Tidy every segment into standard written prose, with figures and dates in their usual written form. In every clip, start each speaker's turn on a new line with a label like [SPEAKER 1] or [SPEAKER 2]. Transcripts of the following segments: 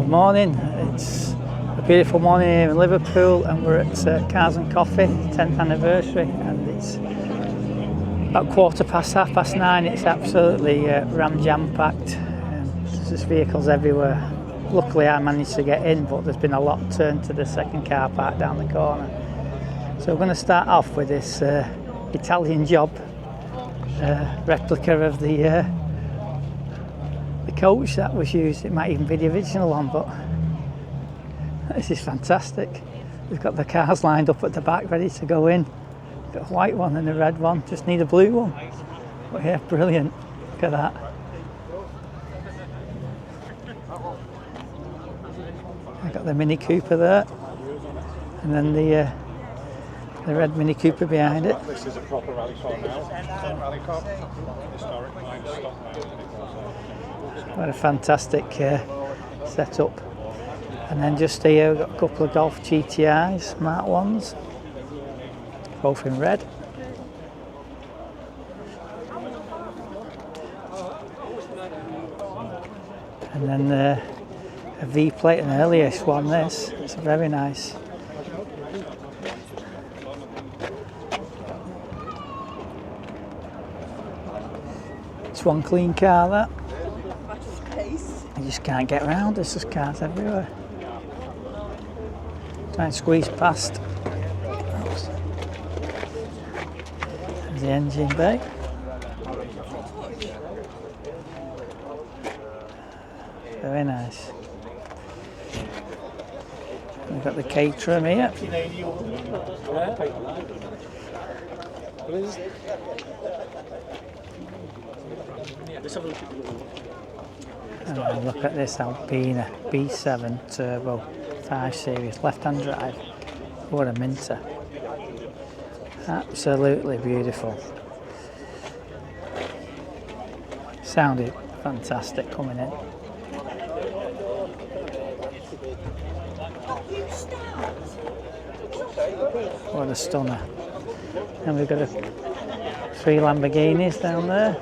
[SPEAKER 1] Good morning, it's a beautiful morning here in Liverpool and we're at Cars and Coffee, 10th anniversary, and it's about 9:15. It's absolutely jam packed. There's just vehicles everywhere. Luckily I managed to get in, but there's been a lot turned to the second car park down the corner. So we're going to start off with this Italian job replica of the coach that was used. It might even be the original one, but this is fantastic. We've got the cars lined up at the back ready to go in. Got a white one and a red one, just need a blue one. But yeah, brilliant. Look at that. I've got the Mini Cooper there, and then the red Mini Cooper behind it.
[SPEAKER 2] This is a proper rally car now. Rally car. Historic line stock now.
[SPEAKER 1] What a fantastic setup. And then just here we've got a couple of Golf GTIs, smart ones, both in red. And then a V-plate, an earliest one this. It's very nice. It's one clean car, that. You just can't get around, there's just cars everywhere. Try and squeeze past. Oops. There's the engine bay. Very nice. We've got the Caterham here. And look at this Alpina B7 Turbo 5 Series, left-hand drive. What a minter. Absolutely beautiful. Sounded fantastic coming in. What a stunner. And we've got 3 Lamborghinis down there.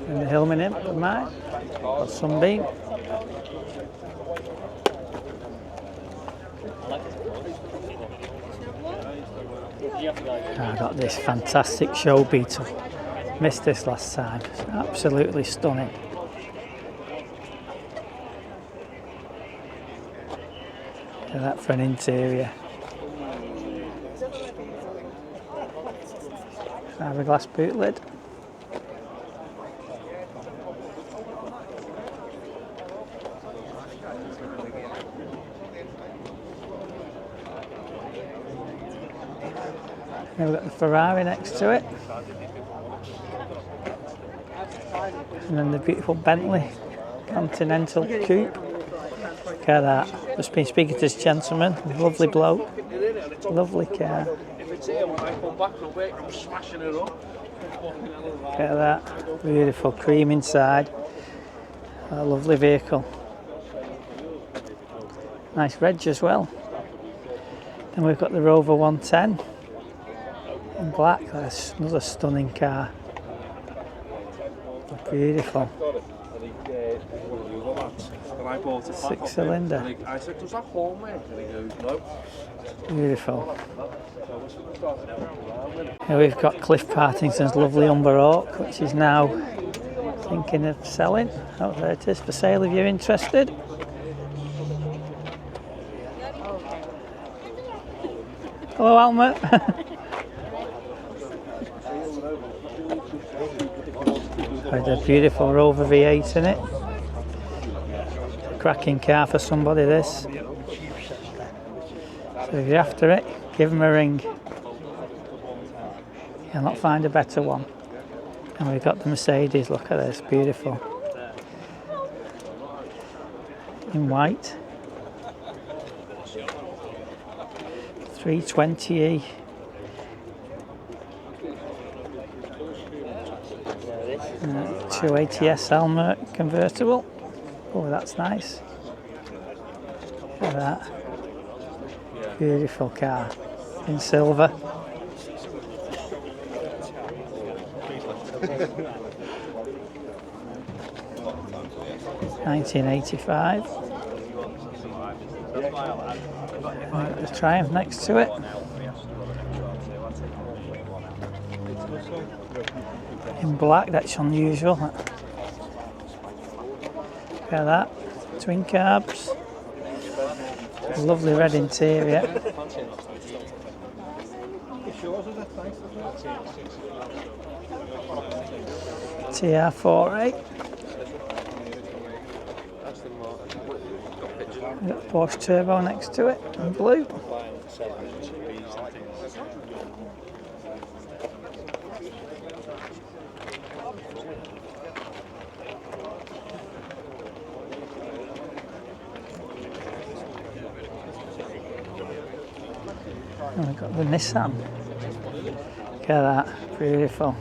[SPEAKER 1] And the Hillman imp of mine, got Sunbeam. I got this fantastic show Beetle. Missed this last time. It's absolutely stunning. Look at that for an interior. Fiberglass boot lid. Then we've got the Ferrari next to it. And then the beautiful Bentley Continental Coupe. Look at that. Just been speaking to this gentleman, lovely bloke, lovely car. Look at that, beautiful cream inside. A lovely vehicle. Nice reg as well. Then we've got the Rover 110 in black. That's another stunning car. Beautiful. 6-cylinder. Beautiful. Here we've got Cliff Partington's lovely Umber Oak, which is now thinking of selling. Oh, there it is for sale if you're interested. Hello, Alma. With a beautiful Rover V8 in it. Cracking car for somebody, this. So if you're after it, give them a ring. You'll not find a better one. And we've got the Mercedes, look at this, beautiful. In white. 320e. Uh, 280S Alma convertible. Oh, that's nice. Look at that. Beautiful car in silver. 1985. The Triumph next to it. In black, that's unusual. Look at that. Twin carbs. Lovely red interior. TR48. We've got Porsche Turbo next to it in blue. And we've got the Nissan. Look at that, beautiful.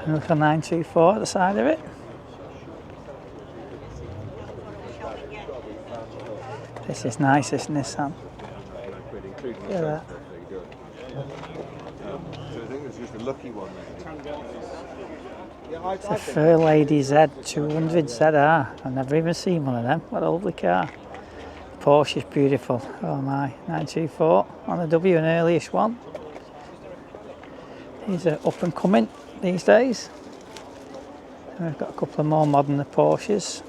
[SPEAKER 1] And look at 924 at the side of it. This is nice, this Nissan. Look at that.
[SPEAKER 3] So I think it's just a lucky one.
[SPEAKER 1] It's a Fair Lady Z200 ZR. I've never even seen one of them. What a lovely car. Porsche is beautiful. Oh my, 924 on the W, an earlyish one. These are up and coming these days. And we've got a couple of more modern Porsches.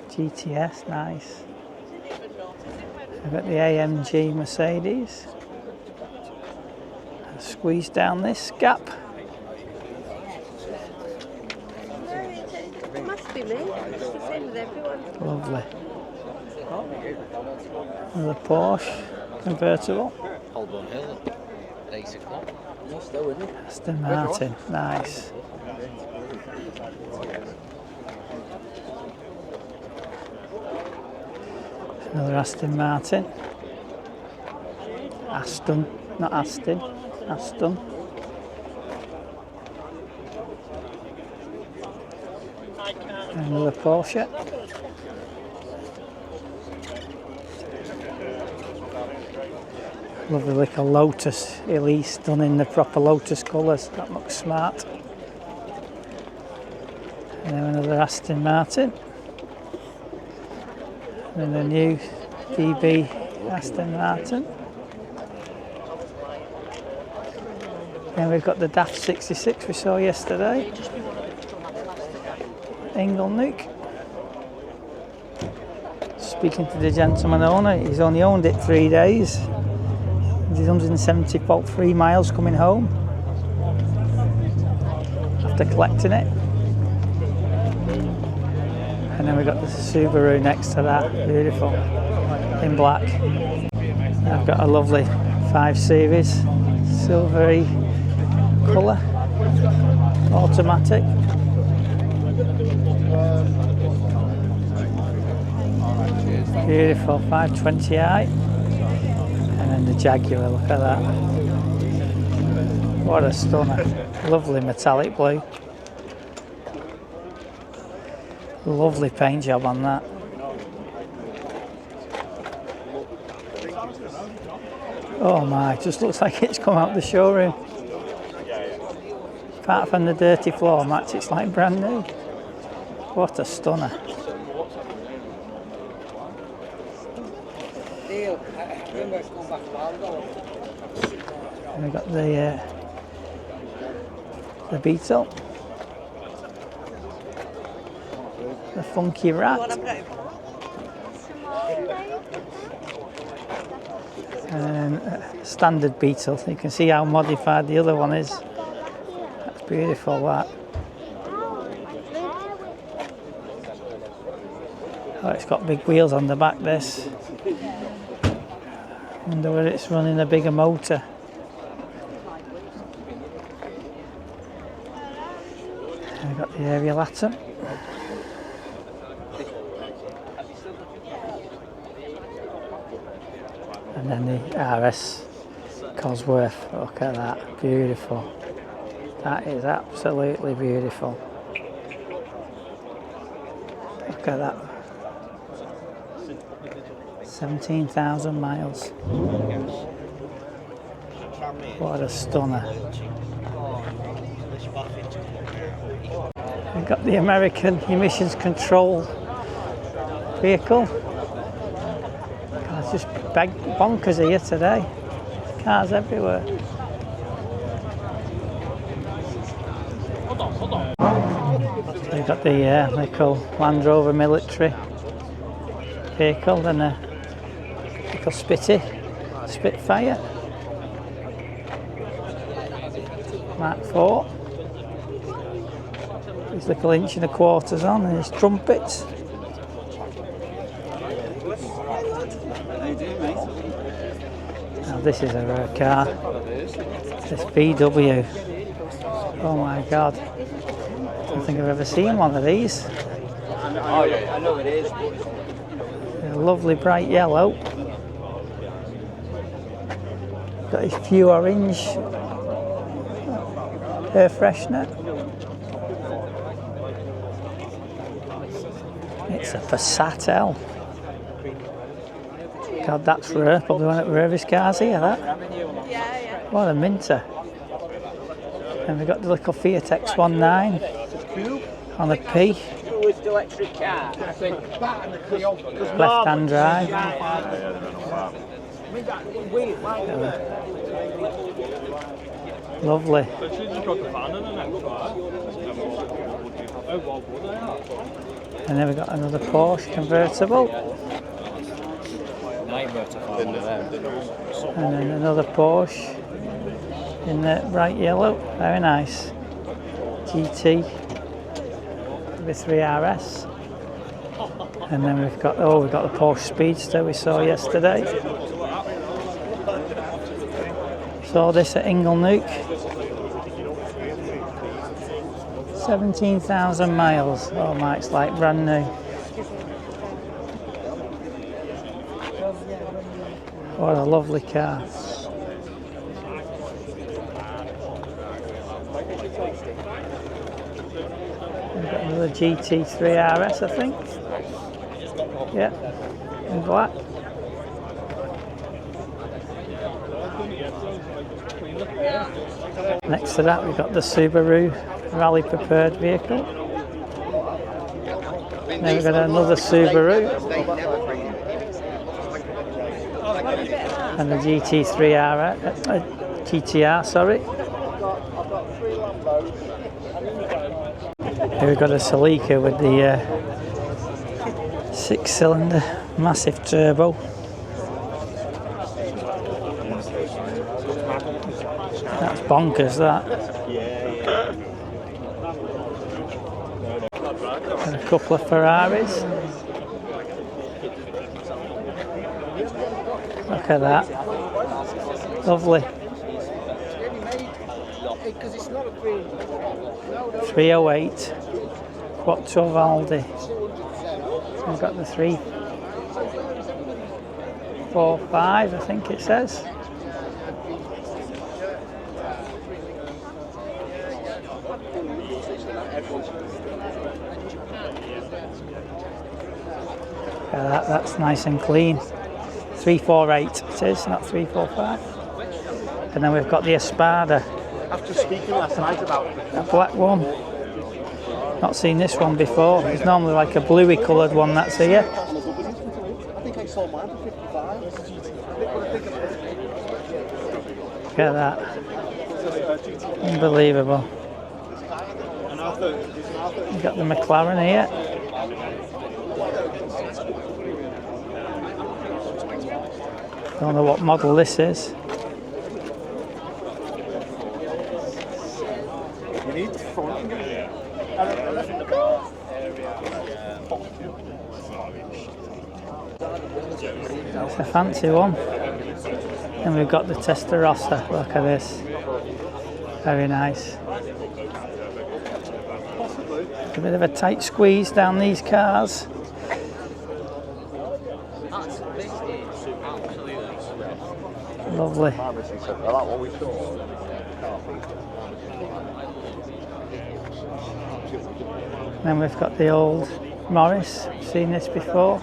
[SPEAKER 1] GTS, nice. We've got the AMG Mercedes. Squeeze down this gap.
[SPEAKER 4] It must be me. It's the same with everyone.
[SPEAKER 1] Lovely. Another Porsche convertible.
[SPEAKER 5] Holborn Hill at 8 o'clock.
[SPEAKER 1] Aston Martin, nice. Another Aston Martin. Aston, not Aston. Aston. Another Porsche. Lovely little Lotus Elise done in the proper Lotus colours. That looks smart. And then another Aston Martin. And a new DB Aston Martin. Then we've got the DAF 66 we saw yesterday. Inglenook. Speaking to the gentleman owner, he's only owned it 3 days. He's 173 miles coming home after collecting it. And then we've got the Subaru next to that, beautiful, in black. I've got a lovely 5 Series, silvery colour, automatic. Beautiful 520i. And then the Jaguar, look at that. What a stunner. Lovely metallic blue. Lovely paint job on that. Oh my, just looks like it's come out the showroom. Apart from the dirty floor mats, it's like brand new. What a stunner. And we've got the Beetle. The Funky Rat. And standard Beetle. You can see how modified the other one is. That's beautiful, that. Oh, it's got big wheels on the back, this. Wonder whether it's running a bigger motor. And we've got the aerial atom. And then the RS Cosworth. Look at that, beautiful. That is absolutely beautiful. Look at that. 17,000 miles. What a stunner. We've got the American emissions control vehicle. It's just bonkers here today. Cars everywhere. We've got the little Land Rover military vehicle and a little Spitfire. Mark 4. His little 1.25" on and his trumpets. Now this is a rare car. This VW. Oh my god. I don't think I've ever seen one of these.
[SPEAKER 3] Oh yeah, I know it is.
[SPEAKER 1] A lovely bright yellow. Got his Pure Orange air freshener. It's a Passat L. God, that's rare. Probably one of the rarest cars here, that.
[SPEAKER 4] Yeah.
[SPEAKER 1] What a minter. And we've got the little Fiat X19 on a P. Left-hand drive. Lovely. And then we've got another Porsche convertible. And then another Porsche in the bright yellow. Very nice. GT with 3RS. And then we've got the Porsche Speedster we saw yesterday. Saw this at Inglenook. 17,000 miles. Oh my, it's like brand new. What a lovely car. We've got another GT3 RS, I think. Yeah, in black. Next to that, we've got the Subaru Rally Prepared vehicle. Then we've got another Subaru. And the GTR, sorry. Here we've got a Celica with the 6-cylinder massive turbo. That's bonkers, that. And a couple of Ferraris. Look at that. Lovely. 308 Quattro Valdi. We've got the 345, I think it says. Yeah, that's nice and clean. 348 it is, not 345. And then we've got the Espada.
[SPEAKER 3] After speaking last night about
[SPEAKER 1] A black one. Not seen this one before. It's normally like a bluey coloured one that's here.
[SPEAKER 3] I think I saw mine for 55.
[SPEAKER 1] Look at that. Unbelievable. You've got the McLaren here. Don't know what model this is.
[SPEAKER 3] You need front.
[SPEAKER 1] It's a fancy one. And we've got the Testarossa. Look at this. Very nice. A bit of a tight squeeze down these cars. Lovely. Then we've got the old Morris. Seen this before.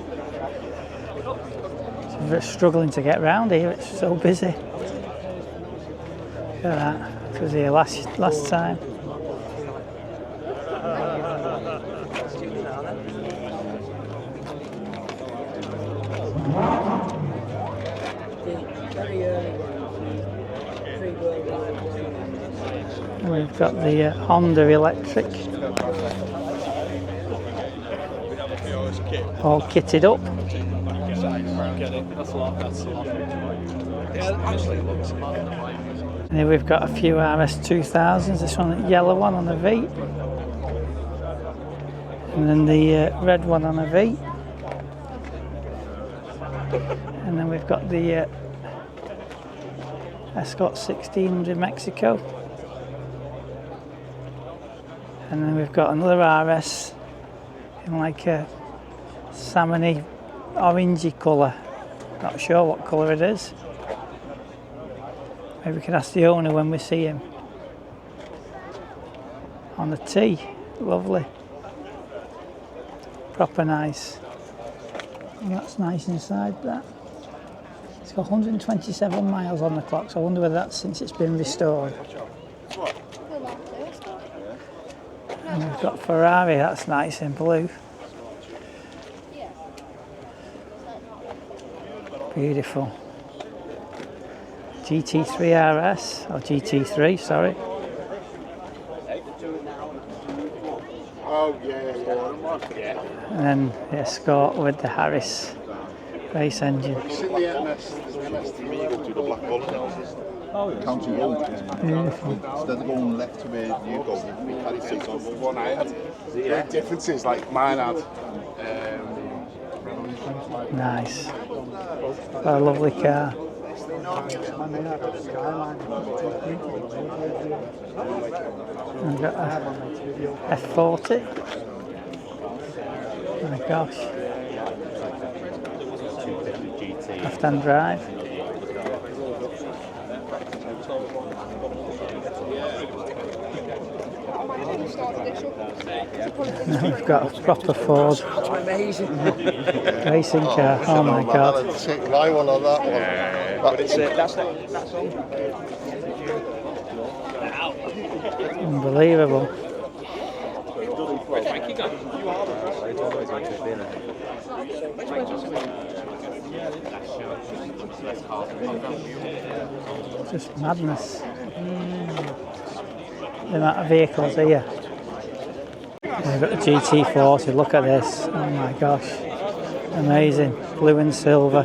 [SPEAKER 1] I'm struggling to get round here, it's so busy. Look at that, I was here last time. And we've got the Honda electric, all kitted up. And here we've got a few RS2000s, this one, the yellow one on a V. And then the red one on a V. And then we've got the Escort 1600 Mexico. And then we've got another RS in like a salmony orangey colour. Not sure what colour it is. Maybe we can ask the owner when we see him. On the T, lovely. Proper nice. And that's nice inside that. It's got 127 miles on the clock, so I wonder whether that's since it's been restored. And we've got Ferrari, that's nice in blue. Beautiful. GT3 RS, or GT3, sorry.
[SPEAKER 3] Oh, yeah.
[SPEAKER 1] And then the Escort with the Harris race engine.
[SPEAKER 3] It's in the MS, there's an MS3 go to the Black Bull. County Road.
[SPEAKER 1] Beautiful.
[SPEAKER 3] Instead of going left to where you go, we carry 6 on one I had. The difference is like mine had.
[SPEAKER 1] Nice. What a lovely car. We've got a F40. Oh my gosh. Left-hand drive. Now we've got a proper Ford racing car. Oh my god.
[SPEAKER 3] My one on that one.
[SPEAKER 2] But it's that's
[SPEAKER 1] Unbelievable. Just madness. The amount of vehicles here. We've got the GT40, look at this. Oh my gosh. Amazing. Blue and silver.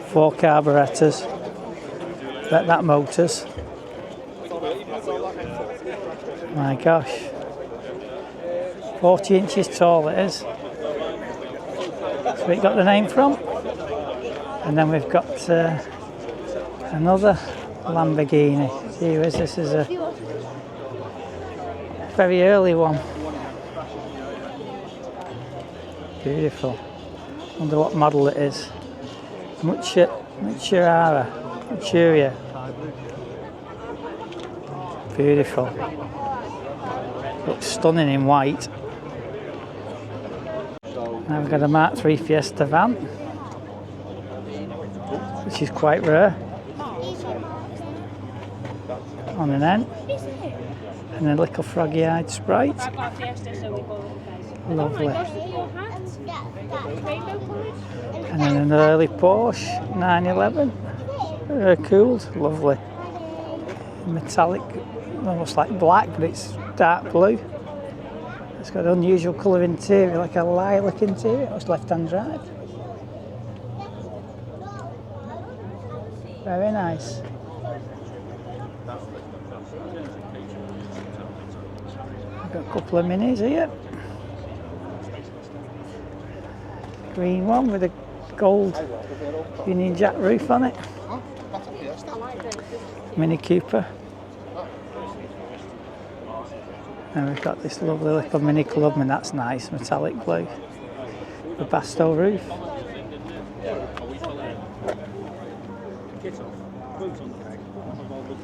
[SPEAKER 1] 4 carburettors. Bet that motors. My gosh. 40 inches tall it is. That's where it got the name from. And then we've got another Lamborghini. Here is, this is a very early one. Beautiful. Wonder what model it is. Maturia. Beautiful. Looks stunning in white. Now we've got a Mark III Fiesta van, which is quite rare. On an N. And a little froggy-eyed Sprite. Lovely. And then an early Porsche 911. Cooled, lovely. Metallic, almost like black, but it's dark blue. It's got an unusual colour interior, like a lilac interior. It's left-hand drive. Very nice. I've got a couple of minis here. Green one with a gold Union Jack roof on it. Mini Cooper. And we've got this lovely little Mini Clubman, that's nice, metallic blue. The Basto roof.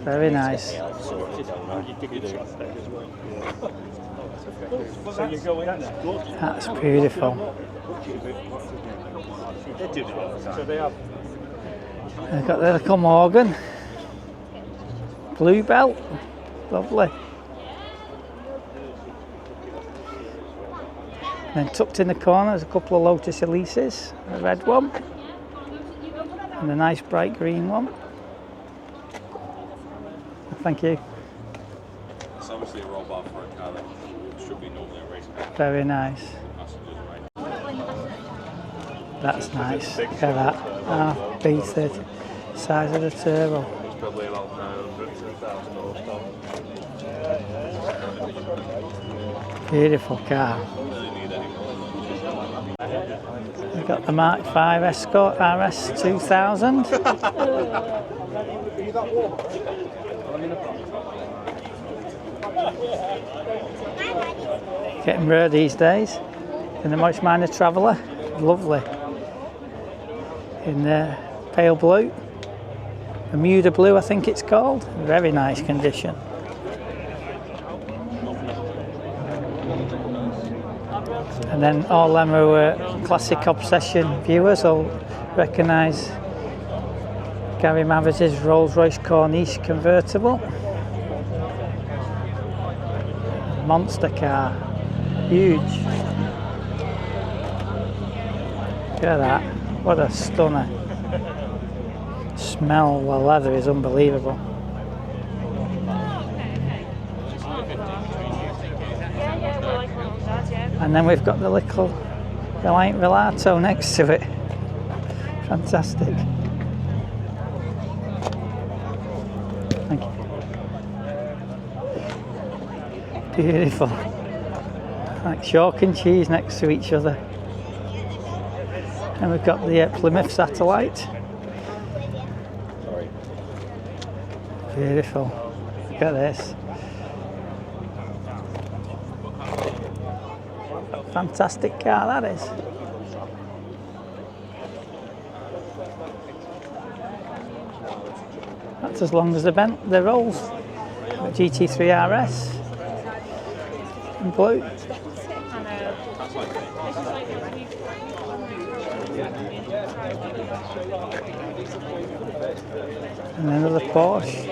[SPEAKER 1] Very nice.
[SPEAKER 2] So you go in there.
[SPEAKER 1] That's beautiful.
[SPEAKER 2] So they have.
[SPEAKER 1] They've got the little Morgan. Blue belt. Lovely. And then tucked in the corner there's a couple of Lotus Elises. A red one. And a nice bright green one. Thank you.
[SPEAKER 2] It's obviously a robot for a car that should be normally a race car.
[SPEAKER 1] Very nice. That's nice. Look at that. B30. Size of the turbo.
[SPEAKER 3] It's probably about 900 to 1,000 horsepower.
[SPEAKER 1] Beautiful car. We've got the Mark 5 Escort RS 2000. Getting rare these days. And the Most Minor Traveller. Lovely. In pale blue. Bermuda blue, I think it's called. Very nice condition. And then all them who are Classic Obsession viewers will recognise Gary Mavitz's Rolls-Royce Corniche convertible. Monster car. Huge. Look at that. What a stunner. Smell the leather is unbelievable. And then we've got the little Reliant Velato next to it. Fantastic. Thank you. Beautiful. Like chalk and cheese next to each other. And we've got the Plymouth Satellite. Beautiful. Look at this. Fantastic car that is. That's as long as the rolls. GT3 RS in blue. And another Porsche.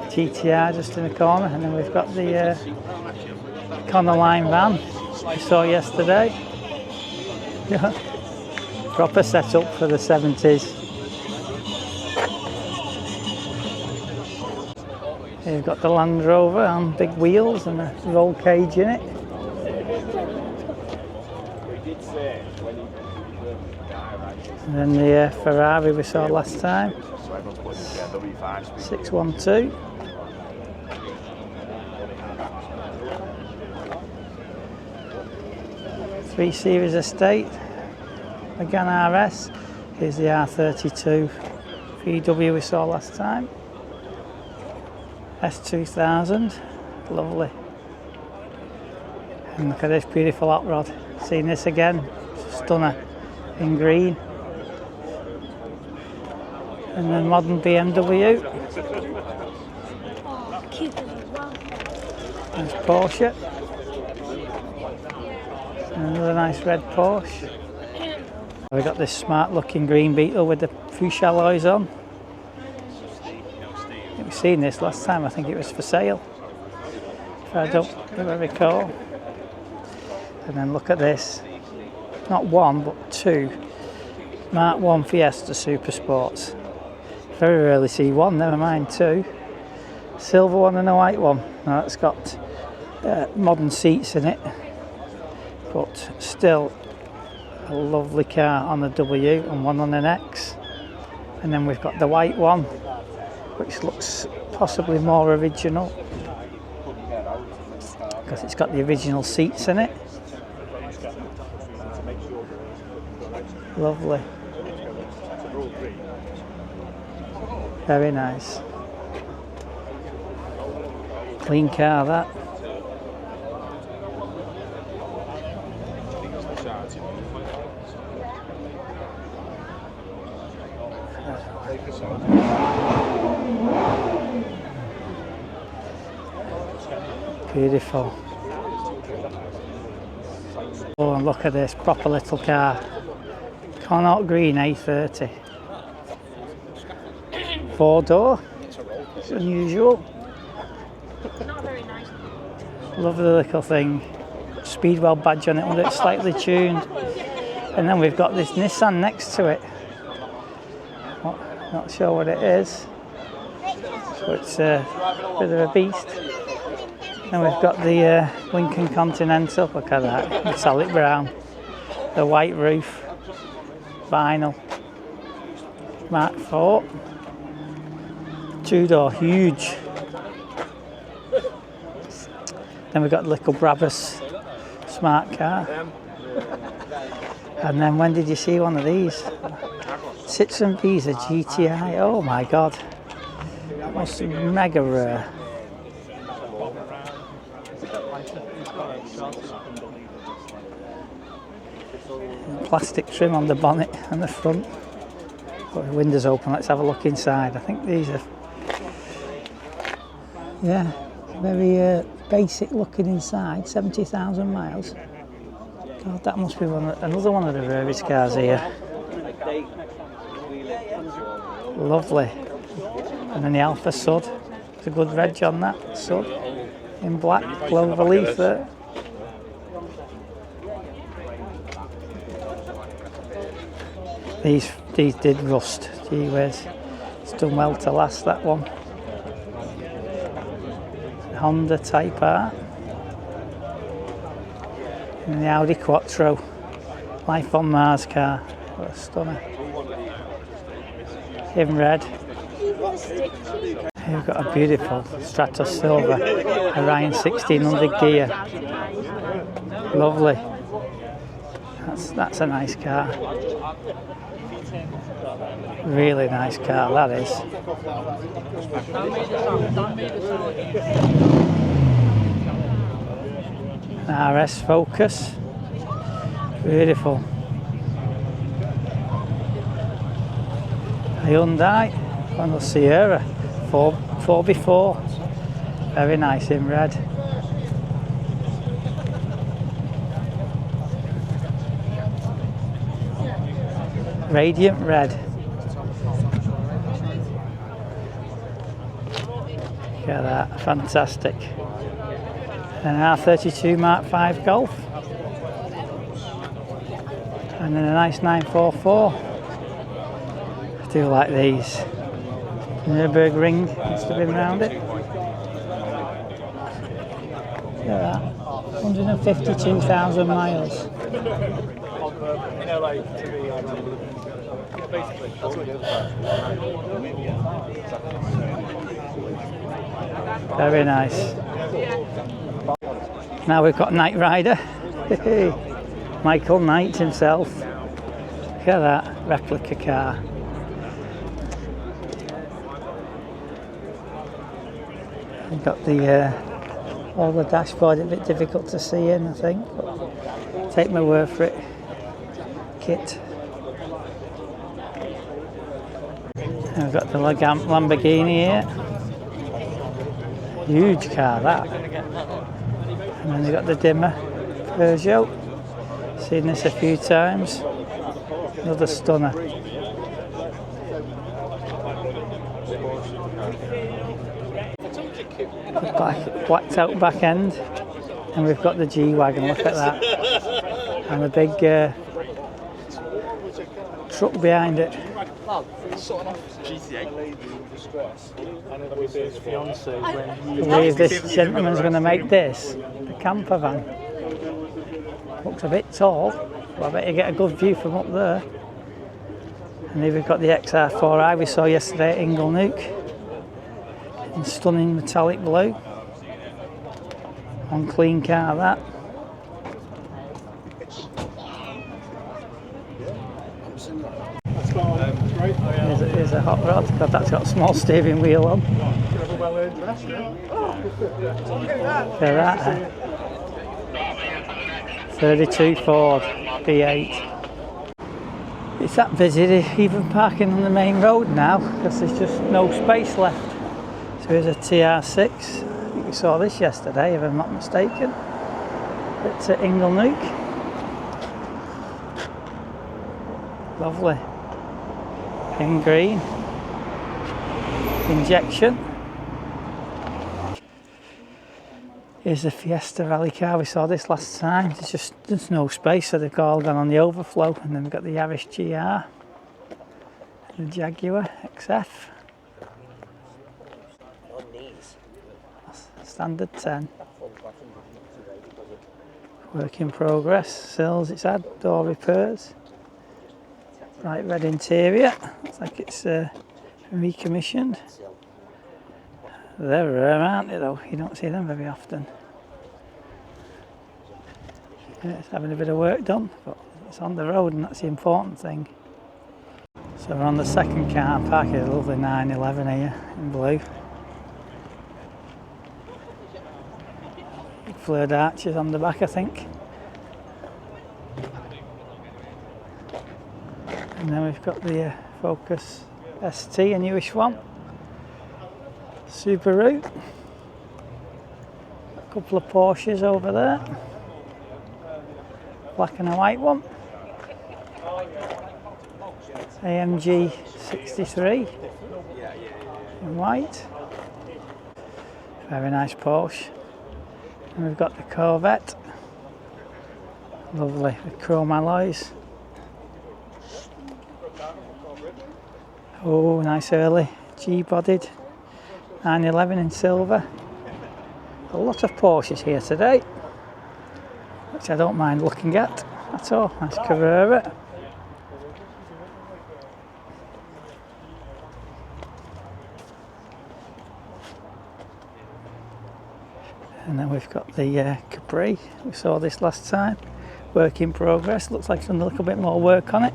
[SPEAKER 1] GTR just in the corner, and then we've got the Connor Line van we saw yesterday. Proper setup for the 70s. Here we've got the Land Rover on big wheels and a roll cage in it. And then the Ferrari we saw last time. 612. Three Series Estate. Megane RS. Here's the R32 VW we saw last time. S2000. Lovely. And look at this beautiful hot rod. Seen this again. Stunner in green. And then modern BMW. There's Porsche. And another nice red Porsche. We've got this smart looking green Beetle with the fuchsia alloys on. We've seen this last time, I think it was for sale. If I don't recall. And then look at this. Not one, but two. Mark 1 Fiesta Super Sports. Very rarely see one, never mind two. Silver one and a white one. Now it's got modern seats in it, but still a lovely car on the W and one on an X. And then we've got the white one, which looks possibly more original because it's got the original seats in it. Lovely. Very nice. Clean car that. Beautiful. Oh, and look at this proper little car. Connaught Green A30. 4-door. It's unusual. Lovely little thing. Speedwell badge on it, and it's slightly tuned. And then we've got this Nissan next to it. Not sure what it is. So it's a bit of a beast. And we've got the Lincoln Continental. Look at that, metallic brown. The white roof, vinyl. Mark IV. 2-door, huge. Then we've got the little Brabus smart car. And then when did you see one of these? Citroen Visa GTI. Oh my god. That must be mega rare. Plastic trim on the bonnet and the front. Got the windows open. Let's have a look inside. I think these are, yeah, very basic looking inside. 70,000 miles. God, that must be another one of the rarest cars here. Lovely. And then the Alpha Sud. It's a good reg on that Sud. In black, clover leaf there. These did rust. Gee whiz. It's done well to last, that one. Honda Type R. And the Audi Quattro. Life on Mars car. What a stunner. In red. We've got a beautiful Stratos Silver Orion 1600 gear. Lovely. That's a nice car. Really nice car, that is. An RS Focus. Beautiful. A Hyundai. And the Sierra 4x4. Very nice in red. Radiant red. Look at that, fantastic. An R32 Mark V Golf. And then a nice 944. I do like these. Nürburgring must have been around it. Look at that. 152,000 miles. Very nice. Now we've got Knight Rider. Michael Knight himself. Look at that replica car. We've got the all the dashboard, a bit difficult to see in, I think, but take my word for it. Kit. And we've got the Lamborghini here. Huge car, that. And then we've got the dimmer Peugeot. Seen this a few times. Another stunner. Blacked out back end. And we've got the G-Wagon, look at that. And the big truck behind it. I believe this gentleman's going to make this a camper van. Looks a bit tall, but I bet you get a good view from up there. And here we've got the XR4i we saw yesterday at Inglenook. In stunning metallic blue. On clean car, that. Here's a hot rod. God, that's got a small steering wheel on. Look at that. 32 Ford V8. It's that busy, even parking on the main road now, because there's just no space left. So here's a TR6. we saw this yesterday, if I'm not mistaken. It's at Inglenook. Lovely. In green. Injection. Here's the Fiesta rally car. We saw this last time. There's no space, so they've all gone on the Overflow. And then we've got the Yaris GR, the Jaguar XF. Standard 10. Work in progress. Sills it's had. Door repairs. Bright red interior. Looks like it's recommissioned. They're rare, aren't they, though? You don't see them very often. Yeah, it's having a bit of work done, but it's on the road, and that's the important thing. So we're on the second car park. It's a lovely 911 here in blue. Big flared arches on the back, I think. And then we've got the Focus ST, a newish one. Subaru. A couple of Porsches over there. Black and a white one. AMG 63 in white. Very nice Porsche. And we've got the Corvette. Lovely with chrome alloys. Oh, nice early G-bodied 911 in silver. A lot of Porsches here today, which I don't mind looking at all. Nice Carrera. And then we've got the Capri. We saw this last time. Work in progress. Looks like there's a little bit more work on it.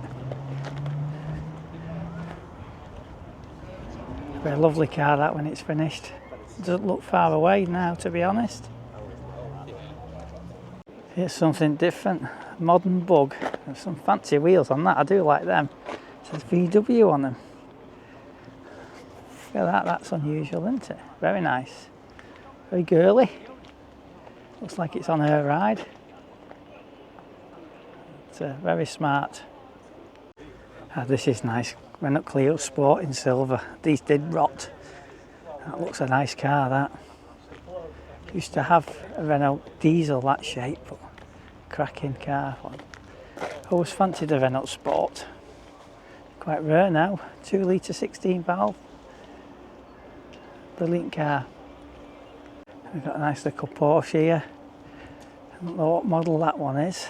[SPEAKER 1] A lovely car that when it's finished. It doesn't look far away now, to be honest. Here's something different. Modern Bug. There's some fancy wheels on that. I do like them. It says VW on them. Look at that. That's unusual, isn't it? Very nice. Very girly. Looks like it's on her ride. It's very smart. This is nice. Renault Clio Sport in silver. These did rot. That looks a nice car, that. Used to have a Renault diesel that shape, but cracking car. Always fancied a Renault Sport. Quite rare now. 2 litre 16 valve. Brilliant car. We've got a nice little Porsche here. I don't know what model that one is.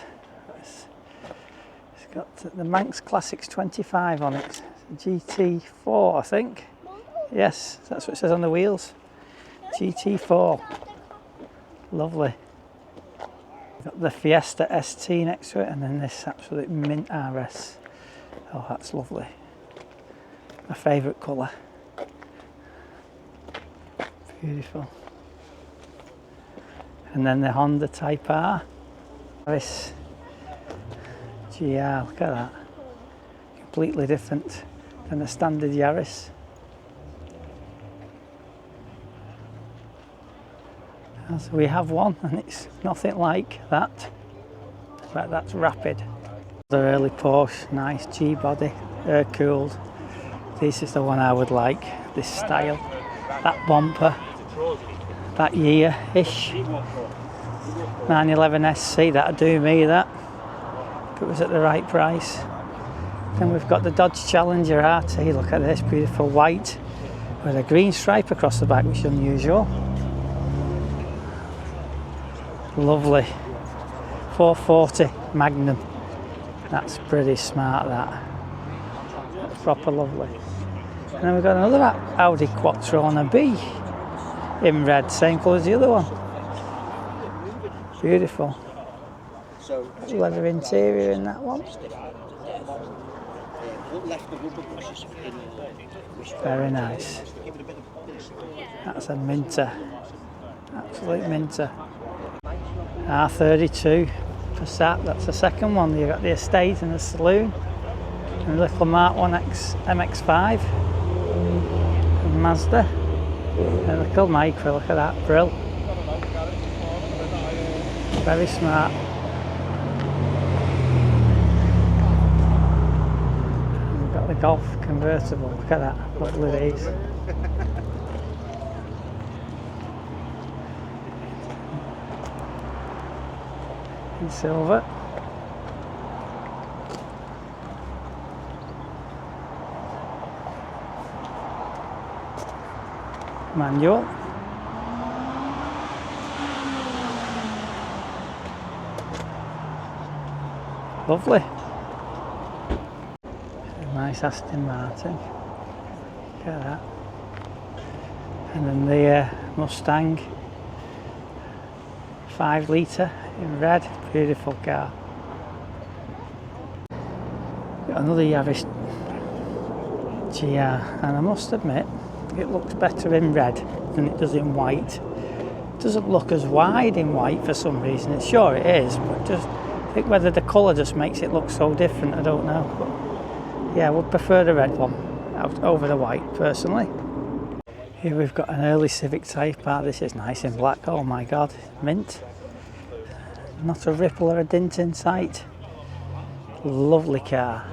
[SPEAKER 1] It's got the Manx Classics 25 on it. GT4, I think. Yes, that's what it says on the wheels. GT4. Lovely. Got the Fiesta ST next to it, and then this absolute mint RS. Oh, that's lovely. My favourite colour. Beautiful. And then the Honda Type R. This GR, look at that. Completely different than the standard Yaris. So we have one, and it's nothing like that. But that's rapid. The early Porsche, nice G-body, air-cooled. This is the one I would like, this style. That bumper, that year-ish. 911 SC, that'd do me, that. If it was at the right price. Then we've got the Dodge Challenger RT. Look at this, beautiful white with a green stripe across the back, which is unusual. Lovely. 440 Magnum. That's pretty smart, that. That's proper lovely. And then we've got another Audi Quattro on a B in red, same colour as the other one. Beautiful. Leather interior in that one. Very nice. That's a minter. Absolute minter. R32 Passat, that's the second one. You've got the estate and the saloon. And the little Mark 1X MX-5. And Mazda. And a little micro, look at that, brill. Very smart. We've got the Golf convertible. Look at that. Lovely these. In silver. Manual. Lovely. A nice Aston Martin. Look at that. And then the Mustang 5 litre in red. Beautiful car. Got another Yaris GR, and I must admit it looks better in red than it does in white. It doesn't look as wide in white for some reason. Sure it is, but just I think whether the colour just makes it look so different, I don't know. But yeah, I would prefer the red one over the white personally. Here we've got an early Civic Type R. This is nice in black. Oh my god, mint. Not a ripple or a dint in sight. Lovely car.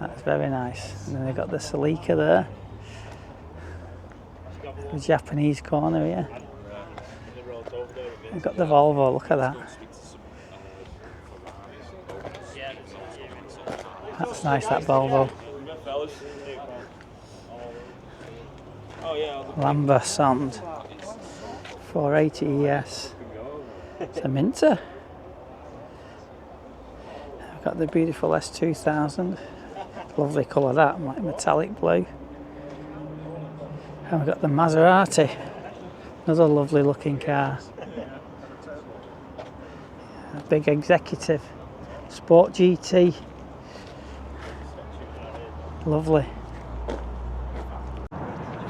[SPEAKER 1] That's very nice. And then they've got the Celica there. The Japanese corner here. They've got the Volvo, look at that. That's nice, that Volvo. Lambert 480 ES. It's a Minter. I've got the beautiful S2000. Lovely colour that, like metallic blue. And we've got the Maserati. Another lovely looking car. A big executive. Sport GT. Lovely.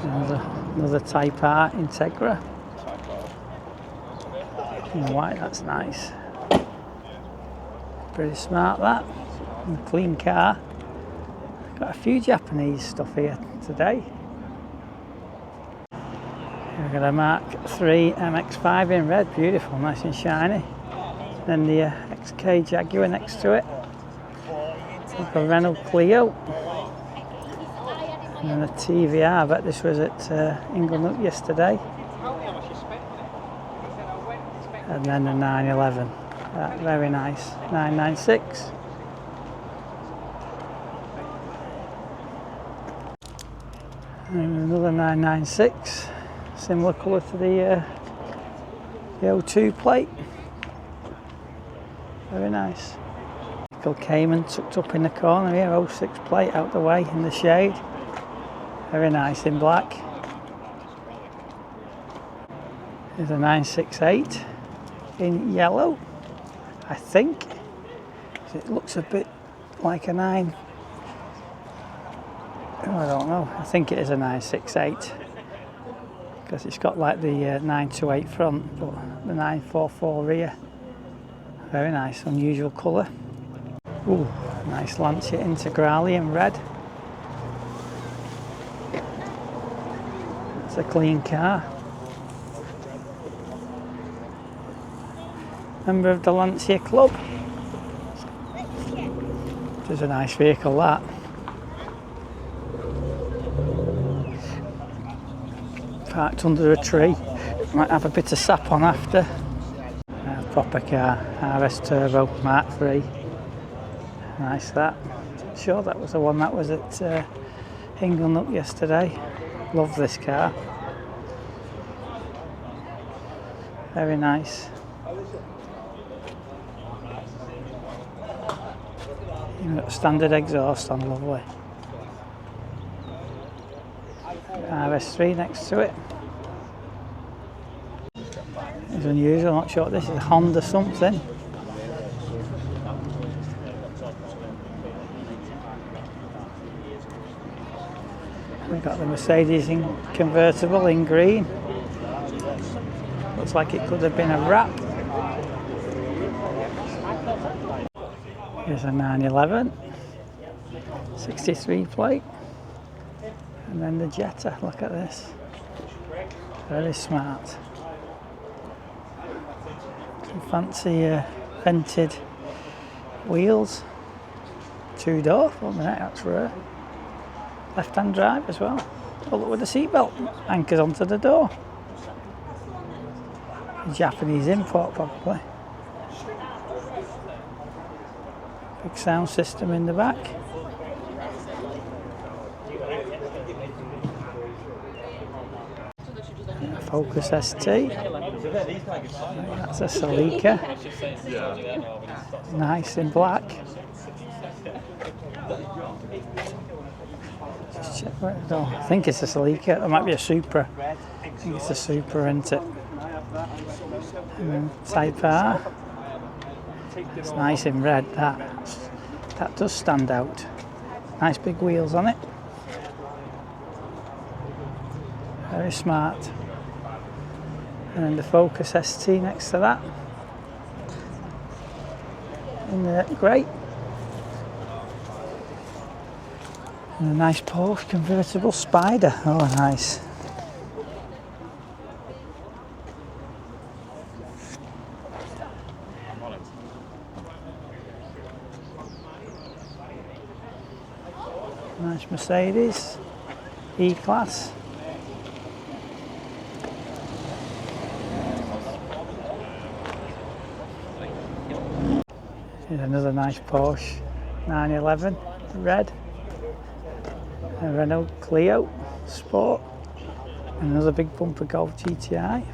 [SPEAKER 1] Another Type R Integra. In white, that's nice. Pretty smart that. And a clean car. Got a few Japanese stuff here today. We've got a Mark III MX-5 in red, beautiful, nice and shiny. Then the XK Jaguar next to it. Like a Renault Clio. And then a TVR, I bet this was at Inglewood yesterday. And then the 911, very nice, 996. And another 996, similar colour to the 02 plate. Very nice. Little Cayman tucked up in the corner here, 06 plate out the way in the shade. Very nice in black. There's a 968 in yellow, I think. It looks a bit like a 9. Oh, I don't know. I think it is a 968 because it's got like the 928 front, but the 944 rear. Very nice, unusual colour. Ooh, nice Lancia Integrale in red. It's a clean car. Member of the Lancia Club. It's a nice vehicle, that. Parked under a tree. Might have a bit of sap on after. Proper car, RS Turbo Mark III. Nice that. Sure that was the one that was at Inglewood yesterday. Love this car. Very nice. You've got standard exhaust on, lovely. RS3 next to it. It's unusual, I'm not sure what this is, Honda something. We've got the Mercedes in convertible in green. Looks like it could have been a wrap. Here's a 911, 63 plate. And then the Jetta, look at this. Very smart. Some fancy vented wheels. 2-door, 1 minute, that's rare. Left-hand drive as well. Oh, look with the seatbelt, anchors onto the door. A Japanese import probably. Big sound system in the back. Focus ST. That's a Celica. Nice in black. Just check where it goes. I think it's a Celica. It might be a Supra. I think it's a Supra, isn't it? And then Type R. It's nice in red. That does stand out. Nice big wheels on it. Very smart. And then the Focus ST next to that. In the grey. And a nice Porsche convertible Spider. Oh, nice. Nice Mercedes E-Class. Here's another nice Porsche 911 red. A Renault Clio Sport. And another big bumper Golf GTI.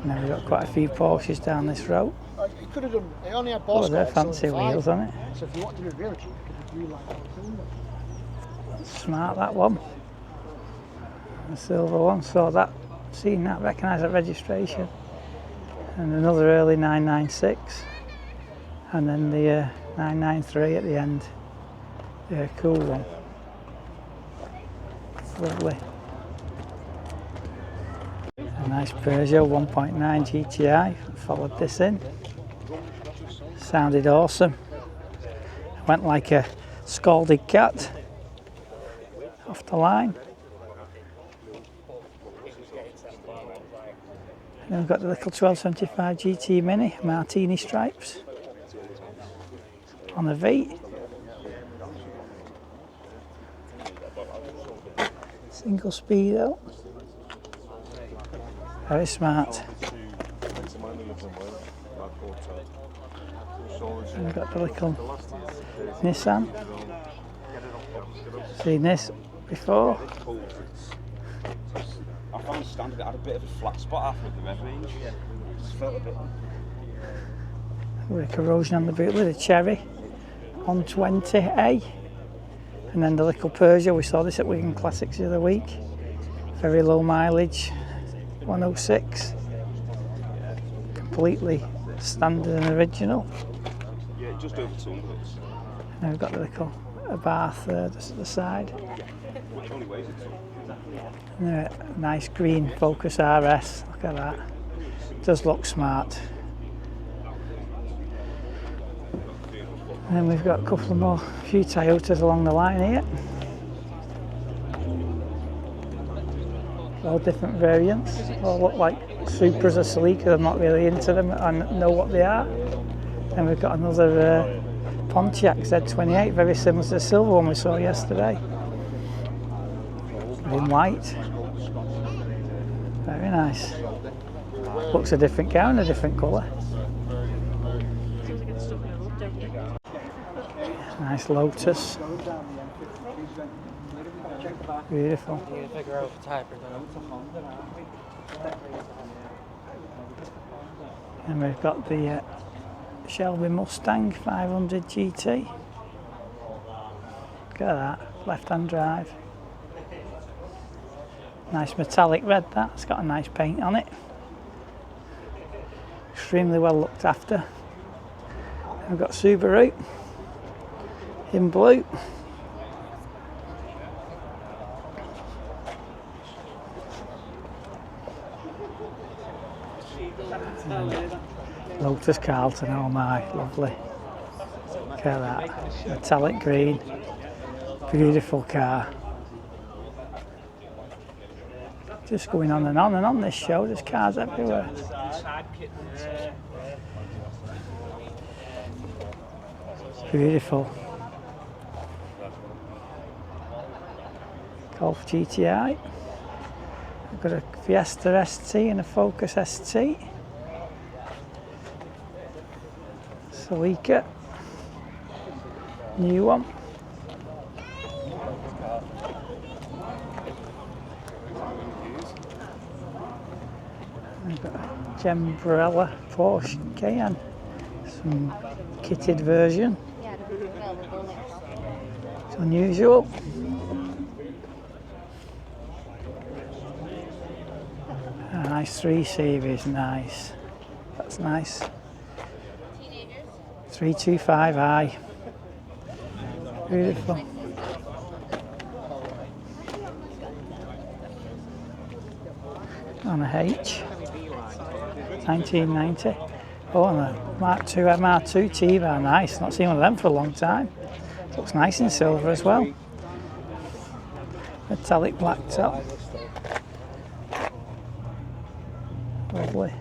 [SPEAKER 1] And then we've got quite a few Porsches down this road.
[SPEAKER 6] You could have done. It only had
[SPEAKER 1] Oh, they're fancy wheels on it.
[SPEAKER 6] So if you wanted to do it really cheap, you could do like
[SPEAKER 1] Smart, that one. The silver one. Saw that, seen that, recognise that registration. And another early 996. And then the 993 at the end. Yeah, cool one. Lovely. A nice Peugeot 1.9 GTI. Followed this in. Sounded awesome. Went like a scalded cat off the line. And then we've got the little 1275 GT Mini, Martini stripes on the V. Single speedo. Very smart. And we've got the little Nissan. Seen this before.
[SPEAKER 7] I found the standard, it had a bit of a flat spot after the rev range. Just felt a bit.
[SPEAKER 1] With a corrosion on the boot with a Cherry on 20A. And then the little Peugeot, we saw this at Wigan Classics the other week. Very low mileage, 106. Completely standard and original.
[SPEAKER 7] Yeah, just over 200.
[SPEAKER 1] And then we've got the little Abarth the side.
[SPEAKER 7] Which only weighs it.
[SPEAKER 1] And a nice green Focus RS, look at that. Does look smart. And then we've got a couple of more, few Toyotas along the line here. All different variants. All look like Supras or Celicas. I'm not really into them. I know what they are. And we've got another Pontiac Z28, very similar to the silver one we saw yesterday. In white. Very nice. Looks a different car in a different colour. Nice Lotus. Beautiful. And we've got the Shelby Mustang 500 GT. Look at that, left-hand drive. Nice metallic red that, it's got a nice paint on it. Extremely well looked after. And we've got Subaru in blue. Lotus Carlton, oh my, lovely. Look at that, metallic green, beautiful car. Just going on and on this show, there's cars everywhere. Beautiful. Golf GTI. I've got a Fiesta ST and a Focus ST. Celica. New one. I've got a Gembrella Porsche Cayenne. Some kitted version. It's unusual. A nice 3 Series, nice. That's nice. 325i. Beautiful. On a H. 1990. Oh, and a Mark II MR2 T-Bar, nice. Not seen one of them for a long time. Looks nice in silver as well. Metallic black top. Lovely.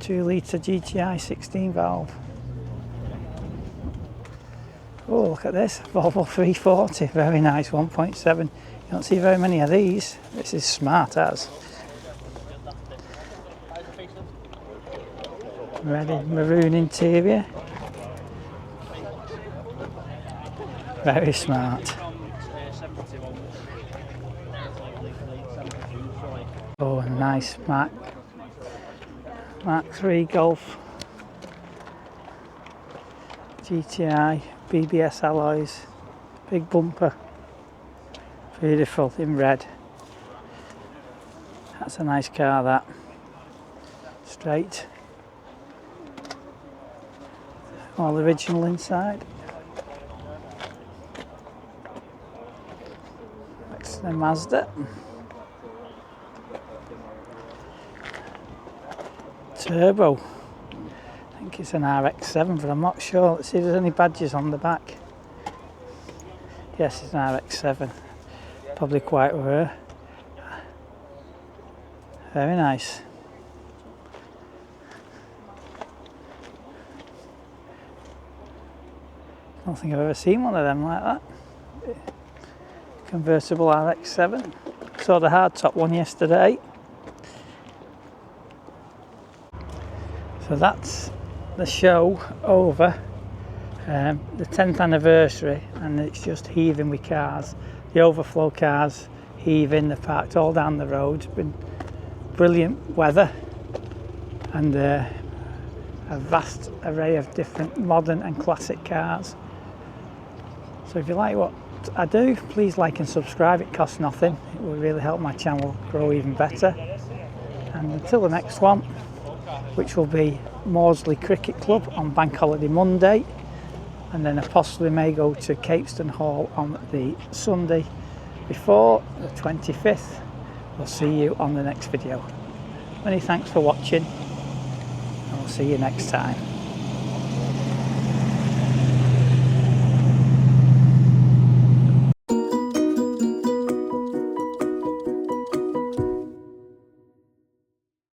[SPEAKER 1] 2 litre GTI 16 valve. Oh, look at this. Volvo 340. Very nice, 1.7. You don't see very many of these. This is smart as. Red maroon interior. Very smart. Oh, and a nice Mark III Golf GTI, BBS alloys, big bumper, beautiful in red. That's a nice car, that. Straight. All original inside. Next to Mazda. Turbo. I think it's an RX-7, but I'm not sure. Let's see if there's any badges on the back. Yes, it's an RX-7. Probably quite rare. Very nice. I don't think I've ever seen one of them like that. Convertible RX-7. Saw the hardtop one yesterday. So that's the show over, the 10th anniversary, and it's just heaving with cars. The Overflow cars heaving, they're parked all down the road. It's been brilliant weather and a vast array of different modern and classic cars. So if you like what I do, please like and subscribe. It costs nothing. It will really help my channel grow even better. And until the next one, which will be Maudsley Cricket Club on Bank Holiday Monday, and then I possibly may go to Capeston Hall on the Sunday before the 25th. We'll see you on the next video. Many thanks for watching, and we'll see you next time.